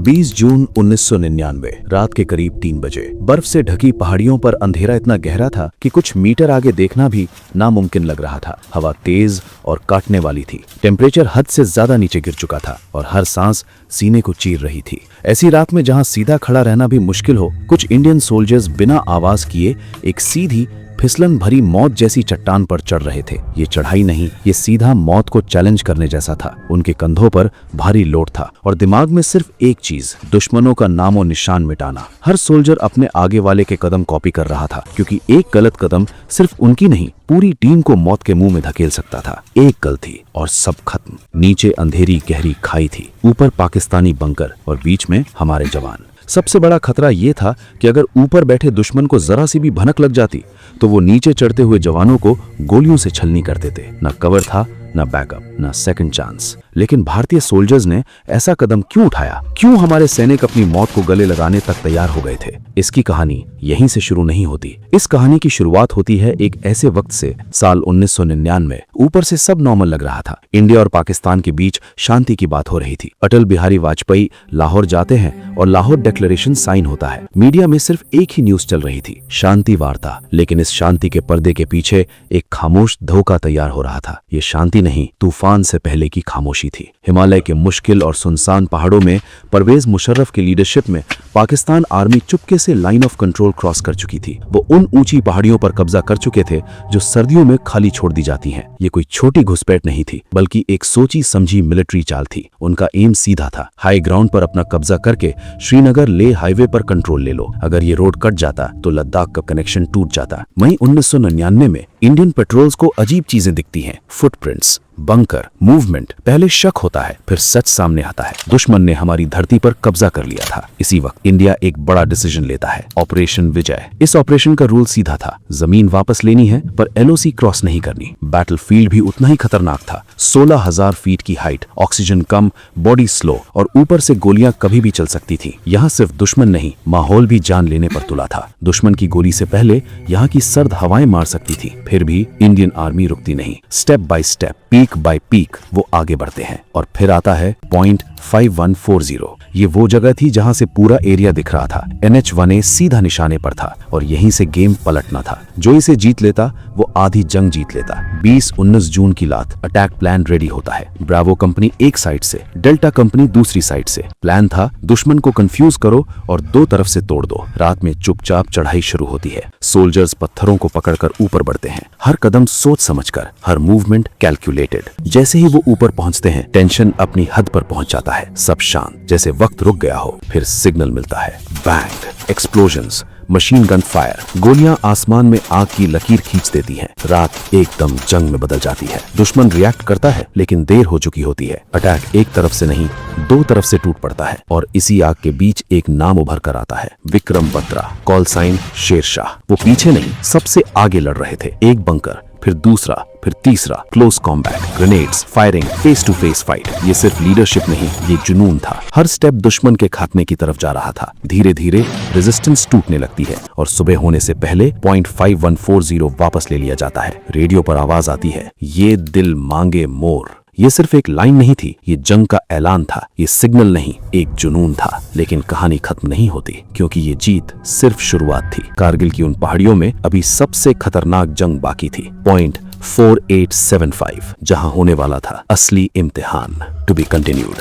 20 जून 1999 रात के करीब 3 बजे बर्फ से ढकी पहाड़ियों पर अंधेरा इतना गहरा था कि कुछ मीटर आगे देखना भी नामुमकिन लग रहा था। हवा तेज और काटने वाली थी। टेम्परेचर हद से ज्यादा नीचे गिर चुका था और हर सांस सीने को चीर रही थी। ऐसी रात में जहां सीधा खड़ा रहना भी मुश्किल हो, कुछ इंडियन सोल्जर्स बिना आवाज किए एक सीधी फिसलन भरी मौत जैसी चट्टान पर चढ़ रहे थे। ये चढ़ाई नहीं, ये सीधा मौत को चैलेंज करने जैसा था। उनके कंधों पर भारी लोड था और दिमाग में सिर्फ एक चीज, दुश्मनों का नामो निशान मिटाना। हर सोल्जर अपने आगे वाले के कदम कॉपी कर रहा था, क्योंकि एक गलत कदम सिर्फ उनकी नहीं, पूरी टीम को मौत के मुंह में धकेल सकता था। एक गलती और सब खत्म। नीचे अंधेरी गहरी खाई थी, ऊपर पाकिस्तानी बंकर और बीच में हमारे जवान। सबसे बड़ा खतरा यह था कि अगर ऊपर बैठे दुश्मन को जरा सी भी भनक लग जाती तो वो नीचे चढ़ते हुए जवानों को गोलियों से छलनी कर देते। न कवर था, न बैकअप, न सेकंड चांस। लेकिन भारतीय सोल्जर्स ने ऐसा कदम क्यों उठाया? क्यों हमारे सैनिक अपनी मौत को गले लगाने तक तैयार हो गए थे? इसकी कहानी यहीं से शुरू नहीं होती। इस कहानी की शुरुआत होती है एक ऐसे वक्त से, साल 1999। ऊपर से सब नॉर्मल लग रहा था। इंडिया और पाकिस्तान के बीच शांति की बात हो रही थी। अटल बिहारी वाजपेयी लाहौर जाते हैं और लाहौर डिक्लेरेशन साइन होता है। मीडिया में सिर्फ एक ही न्यूज चल रही थी, शांति वार्ता। लेकिन इस शांति के पर्दे के पीछे एक खामोश धोखा तैयार हो रहा था। ये शांति नहीं, तूफान से पहले की खामोशी थी। हिमालय के मुश्किल और सुनसान पहाड़ों में परवेज मुशर्रफ की लीडरशिप में पाकिस्तान आर्मी चुपके से लाइन ऑफ कंट्रोल क्रॉस कर चुकी थी। वो उन ऊंची पहाड़ियों पर कब्जा कर चुके थे जो सर्दियों में खाली छोड़ दी जाती हैं। ये कोई छोटी घुसपैठ नहीं थी, बल्कि एक सोची समझी मिलिट्री चाल थी। उनका एम सीधा था, हाई ग्राउंड पर अपना कब्जा करके श्रीनगर ले हाईवे पर कंट्रोल ले लो। अगर ये रोड कट जाता तो लद्दाख का कनेक्शन टूट जाता। मई 1999 में इंडियन पेट्रोल्स को अजीब चीजें दिखती हैं, फुटप्रिंट्स, बंकर, मूवमेंट। पहले शक होता है, फिर सच सामने आता है। दुश्मन ने हमारी धरती पर कब्जा कर लिया था। इसी वक्त इंडिया एक बड़ा डिसीजन लेता है, ऑपरेशन विजय। इस ऑपरेशन का रूल सीधा था, जमीन वापस लेनी है पर एलओसी क्रॉस नहीं करनी। बैटलफील्ड भी उतना ही खतरनाक था। 16,000 फीट की हाइट, ऑक्सीजन कम, बॉडी स्लो और ऊपर से गोलियां कभी भी चल सकती थी। यहाँ सिर्फ दुश्मन नहीं, माहौल भी जान लेने पर तुला था। दुश्मन की गोली से पहले यहाँ की सर्द हवाएं मार सकती थी। फिर भी इंडियन आर्मी रुकती नहीं। Step by step, peak bye peak वो आगे बढ़ते हैं। और फिर आता है पॉइंट 5140। ये वो जगह थी जहां से पूरा एरिया दिख रहा था। NH-1A सीधा निशाने पर था और यहीं से गेम पलटना था। जो इसे जीत लेता वो आधी जंग जीत लेता। 20-19 जून की रात अटैक प्लान रेडी होता है। ब्रावो कंपनी एक साइड से, डेल्टा कंपनी दूसरी साइड से। प्लान था दुश्मन को कंफ्यूज करो और दो तरफ से तोड़ दो। रात में चुपचाप चढ़ाई शुरू होती है। सोल्जर्स पत्थरों को पकड़कर ऊपर बढ़ते हैं, हर कदम सोच समझकर, हर मूवमेंट कैलकुलेटेड। जैसे ही वो ऊपर पहुंचते हैं, टेंशन अपनी हद पर पहुंच जाता है। सब शांत, जैसे वक्त रुक गया हो। फिर सिग्नल मिलता है, bang, explosions, machine gun fire. गोलियां आसमान में आग की लकीर खींच देती हैं। रात एकदम जंग में बदल जाती है। दुश्मन रिएक्ट करता है, लेकिन देर हो चुकी होती है। अटैक एक तरफ से नहीं, दो तरफ से टूट पड़ता है और इसी आग के बीच एक नाम उभर कर आता है, विक्रम बत्रा, कॉल साइन शेरशाह। वो पीछे नहीं, सबसे आगे लड़ रहे थे। एक बंकर, फिर दूसरा, फिर तीसरा। Close combat, grenades, firing, face to face fight. ये सिर्फ लीडरशिप नहीं, ये जुनून था। हर स्टेप दुश्मन के खात्मे की तरफ जा रहा था। धीरे धीरे रेजिस्टेंस टूटने लगती है और सुबह होने से पहले पॉइंट 5140 वापस ले लिया जाता है। रेडियो पर आवाज आती है, ये दिल मांगे मोर। ये सिर्फ एक लाइन नहीं थी, ये जंग का ऐलान था। ये सिग्नल नहीं, एक जुनून था। लेकिन कहानी खत्म नहीं होती, क्योंकि ये जीत सिर्फ शुरुआत थी। कारगिल की उन पहाड़ियों में अभी सबसे खतरनाक जंग बाकी थी। पॉइंट 4875, जहां होने वाला था असली इम्तिहान। To be continued.